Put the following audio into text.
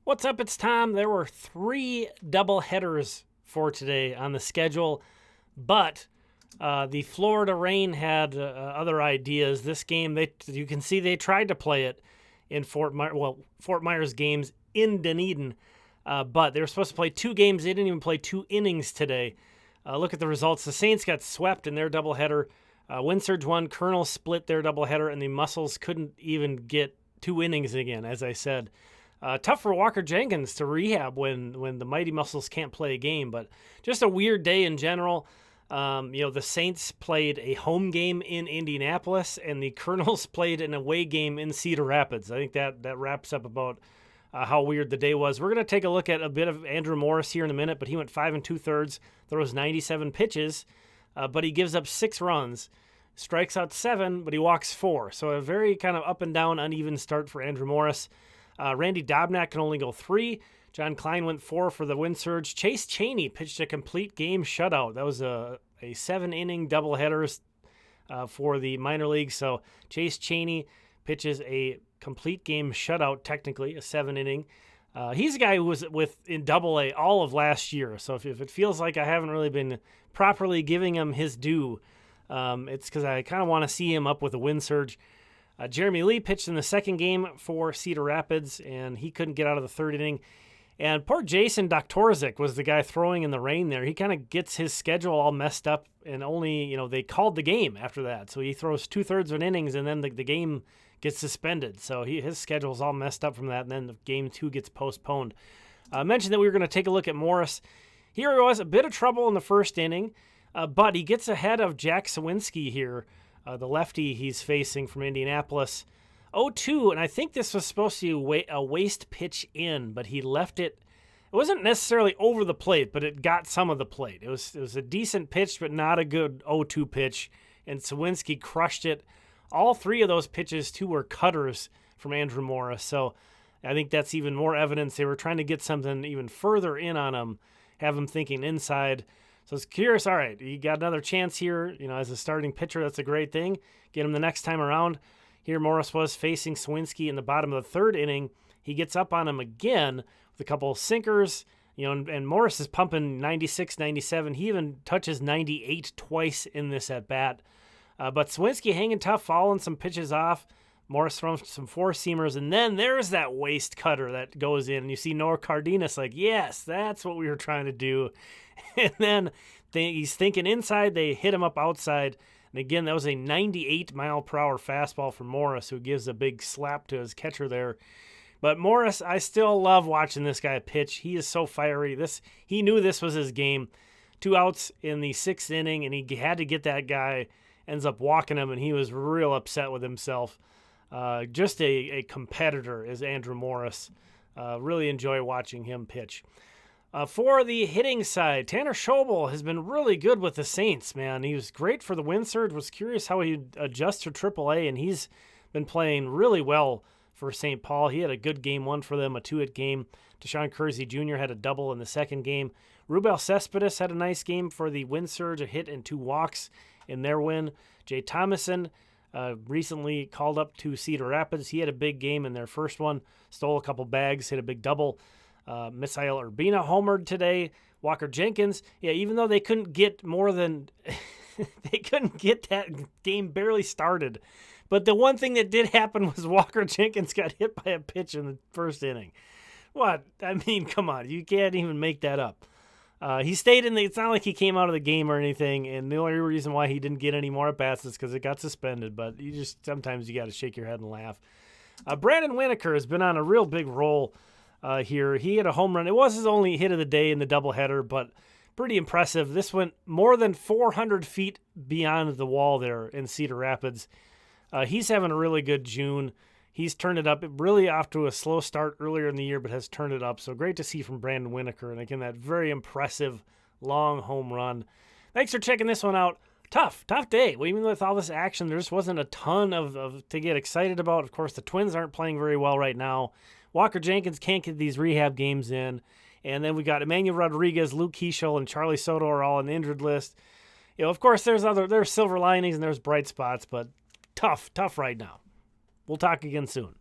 What's up? It's Tom. There were 3 double headers for today on the schedule, but the Florida Rain had other ideas. This game, you can see they tried to play it in Fort Myers games in Dunedin, but they were supposed to play 2 games. They didn't even play 2 innings today. Look at the results. The Saints got swept in their doubleheader. Windsurge won. Kernels split their doubleheader, and the Muscles couldn't even get 2 innings again, as I said. Tough for Walker Jenkins to rehab when the Mighty Muscles can't play a game, but just a weird day in general. The Saints played a home game in Indianapolis, and the Kernels played an away game in Cedar Rapids. I think that wraps up about how weird the day was. We're going to take a look at a bit of Andrew Morris here in a minute, but he went 5 2/3, throws 97 pitches, but he gives up 6 runs, strikes out 7, but he walks 4. So a very kind of up and down, uneven start for Andrew Morris. Randy Dobnak can only go 3. John Klein went 4 for the Windsurge. Chase Chaney pitched a complete game shutout. That was a 7-inning doubleheader for the minor league. So Chase Chaney pitches a complete game shutout, technically, a 7-inning. He's a guy who was in Double-A all of last year. So if it feels like I haven't really been properly giving him his due, it's because I kind of want to see him up with a Windsurge. Jeremy Lee pitched in the second game for Cedar Rapids, and he couldn't get out of the 3rd inning. And poor Jason Doktorzik was the guy throwing in the rain there. He kind of gets his schedule all messed up, and only, they called the game after that. So he throws 2/3 of an innings, and then the game gets suspended. So his schedule's all messed up from that, and then the game 2 gets postponed. I mentioned that we were going to take a look at Morris. Here he was, a bit of trouble in the 1st inning, but he gets ahead of Jack Sawinski here, the lefty he's facing from Indianapolis. 0-2, and I think this was supposed to be a waste pitch in, but he left it. It wasn't necessarily over the plate, but it got some of the plate. It was a decent pitch, but not a good 0-2 pitch, and Sawinski crushed it. All 3 of those pitches, 2 were cutters from Andrew Morris, so I think that's even more evidence they were trying to get something even further in on him, have him thinking inside. So it's curious. All right, you got another chance here. As a starting pitcher, that's a great thing. Get him the next time around. Here Morris was facing Sawinski in the bottom of the 3rd inning. He gets up on him again with a couple of sinkers, and Morris is pumping 96, 97. He even touches 98 twice in this at-bat. But Sawinski hanging tough, fouling some pitches off. Morris throws some 4-seamers, and then there's that waste cutter that goes in. And you see Noah Cardenas like, yes, that's what we were trying to do. And then he's thinking inside, they hit him up outside. And again, that was a 98-mile-per-hour fastball from Morris, who gives a big slap to his catcher there. But Morris, I still love watching this guy pitch. He is so fiery. He knew this was his game. 2 outs in the 6th inning, and he had to get that guy. Ends up walking him, and he was real upset with himself. Just a competitor is Andrew Morris. Really enjoy watching him pitch. For the hitting side, Tanner Schobel has been really good with the Saints, man. He was great for the Windsurge. Was curious how he'd adjust to AAA, and he's been playing really well for St. Paul. He had a good game 1 for them, a 2-hit game. Deshaun Kersey Jr. had a double in the 2nd game. Rubel Cespedes had a nice game for the Windsurge, a hit and 2 walks in their win. Jay Thomason recently called up to Cedar Rapids. He had a big game in their first one, stole a couple bags, hit a big double. Misael Urbina homered today. Walker Jenkins, even though they couldn't get more than they couldn't get that game barely started. But the one thing that did happen was Walker Jenkins got hit by a pitch in the 1st inning. What? I mean, come on. You can't even make that up. He stayed in it's not like he came out of the game or anything, and the only reason why he didn't get any more at-bats is because it got suspended, but sometimes you got to shake your head and laugh. Brandon Winokur has been on a real big roll here. He had a home run. It was his only hit of the day in the doubleheader, but pretty impressive. This went more than 400 feet beyond the wall there in Cedar Rapids. He's having a really good June. He's turned it up, really off to a slow start earlier in the year, but has turned it up. So great to see from Brandon Winokur. And again, that very impressive long home run. Thanks for checking this one out. Tough day. Well, even with all this action, there just wasn't a ton of to get excited about. Of course, the Twins aren't playing very well right now. Walker Jenkins can't get these rehab games in. And then we got Emmanuel Rodriguez, Luke Keeschel, and Charlie Soto are all on the injured list. Of course, there's silver linings and there's bright spots, but tough right now. We'll talk again soon.